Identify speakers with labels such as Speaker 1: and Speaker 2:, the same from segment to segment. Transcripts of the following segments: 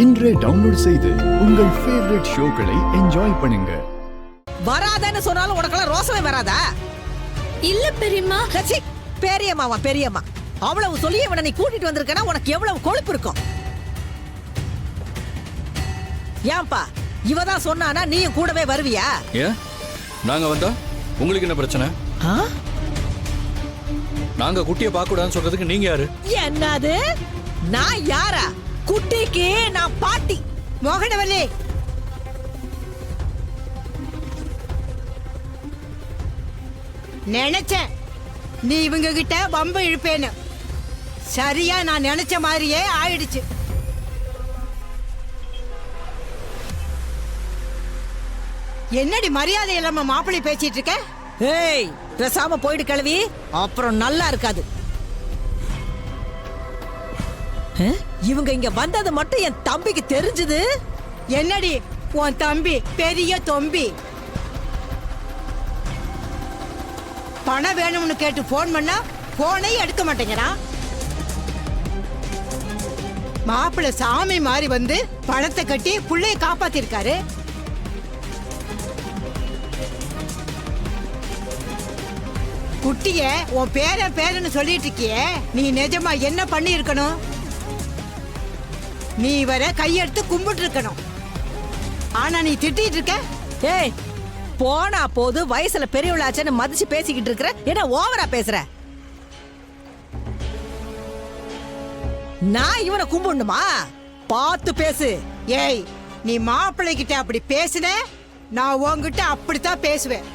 Speaker 1: இன்றே டவுன்லோட் செய்து உங்கள் ஃபேவரட் ஷோக்களை என்ஜாய் பண்ணுங்க.
Speaker 2: வராதன்னு சொன்னாலும் உனக்கெல்லாம் ரோசமே வராதா?
Speaker 3: இல்ல பெரியம்மா.
Speaker 2: பெரியம்மாவா? பெரியம்மா அவ்வளவு சொல்லி இவனை நீ கூட்டிட்டு வந்திருக்கனா உனக்கு எவ்வளவு கொழுப்பு இருக்கும்? ஏன்பா இவதான் சொன்னானா நீயும் கூடவே வருவியா?
Speaker 4: ஏன் நாங்க வந்தா உங்களுக்கு என்ன பிரச்சனை? நாங்க குட்டியை பார்க்க கூடாதுன்னு சொல்றதுக்கு நீங்க யாரு?
Speaker 2: என்னது? நான் யாரா? குட்டிக்கு நான் பாட்டி. மோகனவல்லி,
Speaker 5: நினைச்சேன் நீ இவங்க கிட்ட வம்பு இழுப்பேன்னு. சரியா நான் நினைச்ச மாதிரியே ஆயிடுச்சு. என்னடி மரியாதை இல்லாம மாப்பிள்ளை பேசிட்டு இருக்க?
Speaker 2: ஏய் பேசாம போயிடு கிளவி, அப்புறம் நல்லா இருக்காது. இவங்க இங்க வந்தது மட்டும் என் தம்பிக்கு தெரிஞ்சது.
Speaker 5: என்னடி உன் தம்பி பெரிய தொம்பி? பணம் வேணும்னு கேட்டு போன் பண்ணா போனை எடுக்க மாட்டேங்கிறான். மாப்பிள்ளை சாமி மாதிரி வந்து பணத்தை கட்டி புள்ளைய காப்பாத்திருக்காரு. குட்டிய உன் பேரன்னு சொல்லிட்டு இருக்கியே, நீ நிஜமா என்ன பண்ணி இருக்கணும்? நீ வர கையெடுத்து கும்பிட்டு இருக்கணும். ஆனா நீ திட்டிட்டு இருக்க.
Speaker 2: ஏய் போனா போது, வயசுல பெரியவளாச்சன்னு மதிச்சு பேசிக்கிட்டு இருக்கிற, என்ன ஓவரா பேசுற? நான் இவனை கும்பிடணுமா? பார்த்து பேசு.
Speaker 5: ஏய் நீ மாப்பிள்ளை கிட்ட அப்படி பேசுன, நான் உன்கிட்ட அப்படித்தான் பேசுவேன்.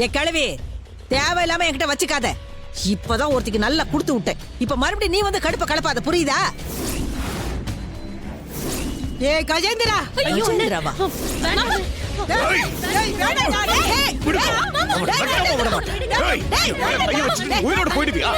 Speaker 2: ஏ கிழவி, தேவையில்லாம என்கிட்ட வச்சுக்காத. இப்பதான் ஒருத்திக்கு நல்லா கொடுத்து விட்டேன். இப்ப மறுபடியும் நீ வந்து கடுப்ப கலப்பாத, புரியுதா?
Speaker 5: ஏ கஜேந்திரா,
Speaker 2: கஜேந்திராவா?
Speaker 4: உயிரோட போயிடுவியா?